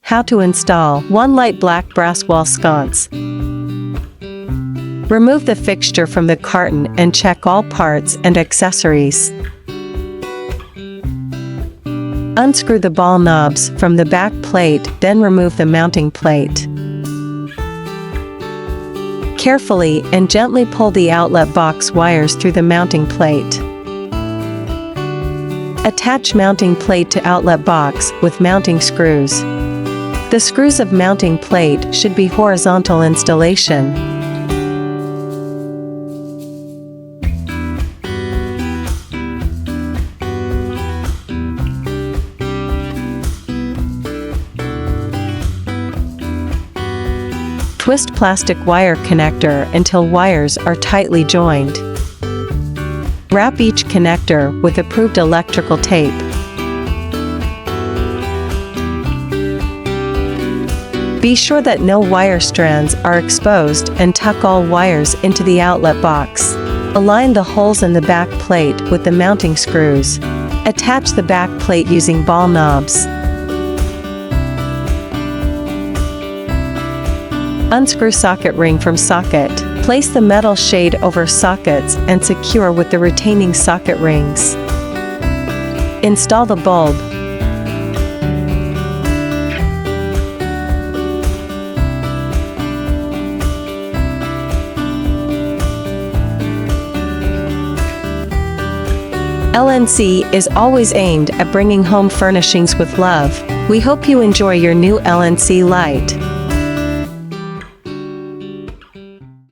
How to install 1 light black brass wall sconce. Remove the fixture from the carton and check all parts and accessories. Unscrew the ball knobs from the back plate, then remove the mounting plate. Carefully and gently pull the outlet box wires through the mounting plate. Attach mounting plate to outlet box with mounting screws. The screws of mounting plate should be horizontal installation. Twist plastic wire connector until wires are tightly joined. Wrap each connector with approved electrical tape. Be sure that no wire strands are exposed and tuck all wires into the outlet box. Align the holes in the back plate with the mounting screws. Attach the back plate using ball knobs. Unscrew socket ring from socket. Place the metal shade over sockets and secure with the retaining socket rings. Install the bulb. LNC is always aimed at bringing home furnishings with love. We hope you enjoy your new LNC light.